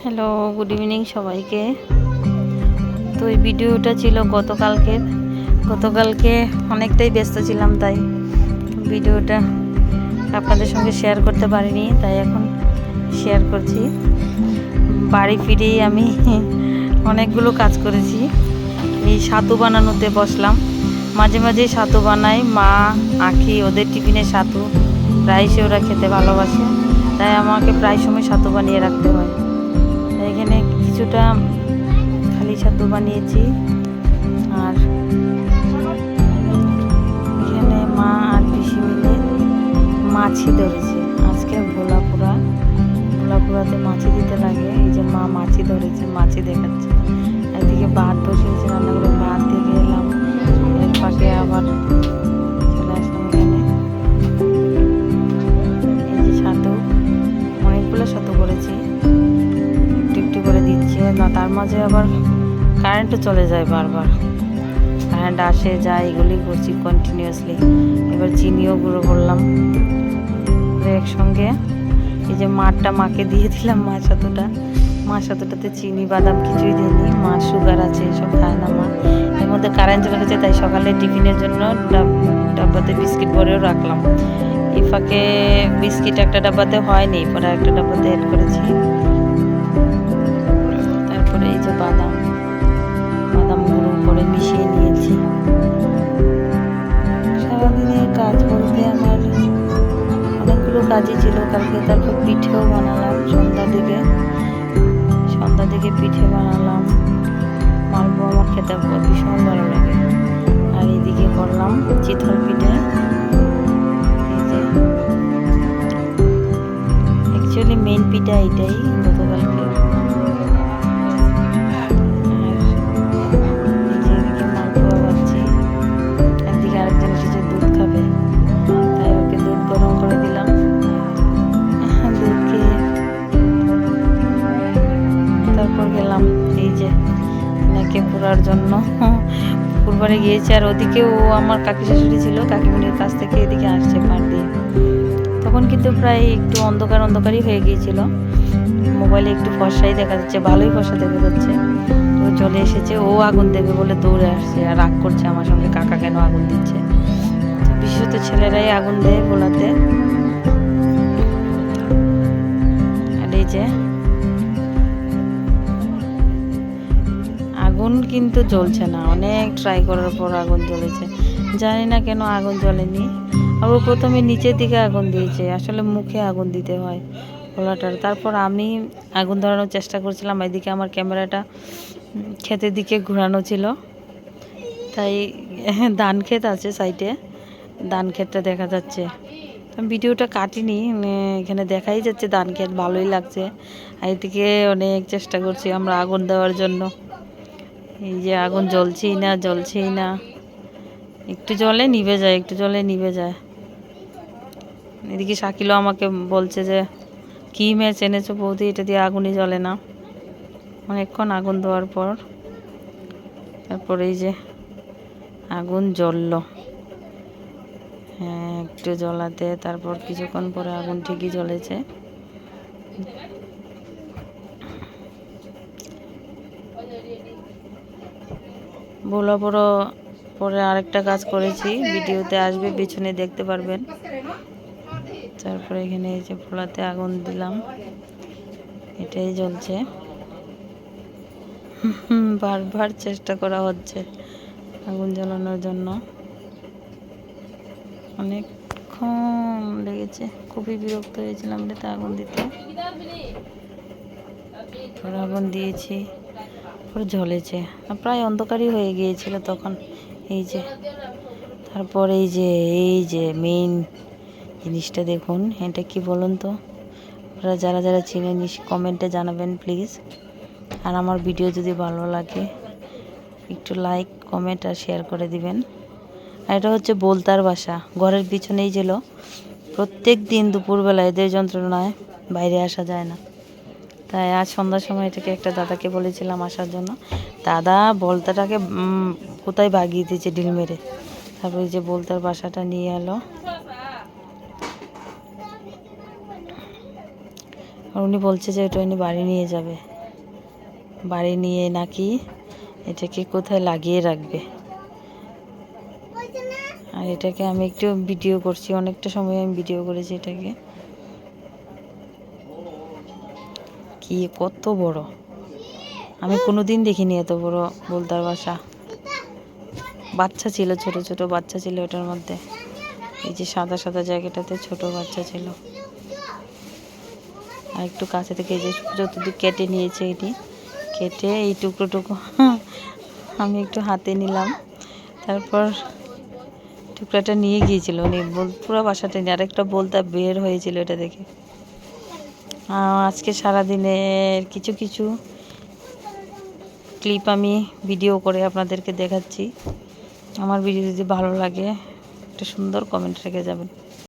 Hello, good evening সবাইকে। তো এই ভিডিওটা ছিল গতকালকে অনেকটাই ব্যস্ত ছিলাম, তাই ভিডিওটা আপনাদের সঙ্গে শেয়ার করতে পারিনি, তাই এখন শেয়ার করছি। বাড়ি ফিরেই আমি অনেকগুলো কাজ করেছি। এই ছাতু বানানোতে বসলাম। মাঝে মাঝে ছাতু বানাই, মা আঁখি ওদের টিফিনে ছাতু প্রায়শই ওরা খেতে ভালোবাসে, তাই আমাকে প্রায় সময় ছাতু বানিয়ে রাখতে হয়। এখানে কিছুটা খালি ছাতু বানিয়েছি, আর এখানে মা আর পিসি মিলে মাছি ধরেছে। আজকে ভোলাপুরাতে মাছি দিতে লাগে। এই যে মা মাছি ধরেছে, মাছি দেখাচ্ছে। একদিকে ভাত বসিয়েছে, রান্না করে ভাত দিয়ে এলাম, এর পাশে আবার চলে আসলাম এখানে। এই যে ছাতু, অনেকগুলো ছাতু করেছি, একটু করে দিচ্ছে না। তার মাঝে আবার কারেন্টও চলে যায়, বারবার কারেন্ট আসে যায়, এগুলি করছি কন্টিনিউয়াসলি। এবার চিনিও গুঁড়ো করলাম একসঙ্গে। এই যে মাকে দিয়ে দিলাম মা ছাতুটাতে চিনি বাদাম কিছুই দিইনি। মা সুগার আছে, এসব খায় না মা। এর মধ্যে কারেন্ট চলে গেছে, তাই সকালে টিফিনের জন্য ডাব্বাতে বিস্কিট ভরেও রাখলাম। এই ফাঁকে বিস্কিট একটা ডাব্বাতে হয়নি, পরে একটা ডাব্বাতে অ্যাড করেছি। তারপরে এই যে বাদাম গুঁড়ো করে মিশিয়ে নিয়েছি। সারাদিনের কাজ বলতে আমার অনেকগুলো কাজই ছিল কালকে। তারপর পিঠেও বানালাম সন্ধ্যার দিকে পিঠে বানালাম। মালপোয়া আমার খেতে ভীষণ ভালো লাগে। আর এইদিকে করলাম চিতল পিঠে। এই যে অ্যাকচুয়ালি মেইন পিঠা এটাই গতকালকে। পুরার জন্য পুরবারে গিয়েছে, আর ওদিকে ও আমার কাকি শাশুড়ি ছিল, কাকিমণির কাছ থেকে এদিকে আসছে পার দিয়ে। তখন কিন্তু প্রায় একটু অন্ধকারই হয়ে গিয়েছিল। মোবাইলে একটু ফর্সাই দেখা যাচ্ছে, ভালোই ফর্সা দেখা যাচ্ছে। তো চলে এসেছে, ও আগুন দেবে বলে দৌড়ে আসছে, আর রাগ করছে আমার সঙ্গে, কাকা কেন আগুন দিচ্ছে। তো বিশেষত ছেলেরাই আগুন দেয় ভোলাতে। আর এই যে আগুন কিন্তু জ্বলছে না, অনেক ট্রাই করার পর আগুন জ্বলেছে। জানি না কেন আগুন জ্বলেনি। আর ও প্রথমে নিচের দিকে আগুন দিয়েছে, আসলে মুখে আগুন দিতে হয় খোলাটার। তারপর আমি আগুন ধরানোর চেষ্টা করছিলাম, এদিকে আমার ক্যামেরাটা ক্ষেতের দিকে ঘোরানো ছিল, তাই ধান ক্ষেত আছে সাইডে, ধান ক্ষেতটা দেখা যাচ্ছে। ভিডিওটা কাটিনি, এখানে দেখাই যাচ্ছে ধান ক্ষেত, ভালোই লাগছে। আর এদিকে অনেক চেষ্টা করছি আমরা আগুন দেওয়ার জন্য। এই যে আগুন জ্বলছেই না, একটু জলে নিভে যায়। এদিকে শাকিলও আমাকে বলছে যে কি ম্যাচ এনেছো বৌদি, এটা দিয়ে আগুনই জ্বলে না। অনেকক্ষণ আগুন দেওয়ার পর তারপরে এই যে আগুন জ্বললো। হ্যাঁ, একটু জ্বলাতে তারপর কিছুক্ষণ পরে আগুন ঠিকই জ্বলেছে। ভোলা পরে আরেকটা কাজ করেছি, ভিডিওতে আসবে, পিছনে দেখতে পারবেন। তারপরে এখানে এই যে ভোলাতে আগুন দিলাম, এটাই জ্বলছে। বারবার চেষ্টা করা হচ্ছে আগুন জ্বালানোর জন্য, অনেকক্ষণ লেগেছে। খুবই বিরক্ত হয়েছিলাম এটাতে আগুন দিতে। আগুন দিয়েছি, পুরো জ্বলেছে, প্রায় অন্ধকারই হয়ে গিয়েছিল তখন। এই যে তারপর এই যে মেইন জিনিসটা দেখুন, এটা কি বলুন তো? আপনারা যারা চিনেন কমেন্টে জানাবেন প্লিজ। আর আমার ভিডিও যদি ভালো লাগে একটু লাইক, কমেন্ট আর শেয়ার করে দিবেন। আর এটা হচ্ছে বোলতার বাসা, ঘরের পিছনেই ছিল। প্রত্যেক দিন দুপুরবেলা এদের যন্ত্রণায় বাইরে আসা যায় না, তাই আজ সন্ধ্যার সময় এটাকে একটা দাদাকে বলেছিলাম আসার জন্য। দাদা বলতাটাকে কোথায় ভাগিয়ে দিয়েছে ঢিল মেরে। তারপরে এই যে বলতার বাসাটা নিয়ে এলো, আর উনি বলছে যে এটা উনি বাড়ি নিয়ে যাবে। বাড়ি নিয়ে নাকি এটাকে কোথায় লাগিয়ে রাখবে। আর এটাকে আমি একটু ভিডিও করছি, অনেকটা সময় আমি ভিডিও করেছি এটাকে। কি কত বড়, আমি কোনোদিন দেখিনি এত বড় বোলতার বাসা। বাচ্চা ছিল, ছোট ছোট বাচ্চা ছিল এটার মধ্যে। এই যে সাদা সাদা জায়গাটাতে ছোট বাচ্চা ছিল। আর একটু কাছে থেকে এই যে যতটুকু কেটে নিয়েছে, এটি কেটে এই টুকরো টুকরো আমি একটু হাতে নিলাম। তারপর টুকরাটা নিয়ে গিয়েছিল উনি, পুরো বাসাটা নিয়ে। আরেকটা বলতা বের হয়েছিল এটা দেখে। আজকে সারাদিনের কিছু কিছু ক্লিপ আমি ভিডিও করে আপনাদেরকে দেখাচ্ছি। আমার ভিডিও যদি ভালো লাগে একটা সুন্দর কমেন্ট রেখে যাবেন।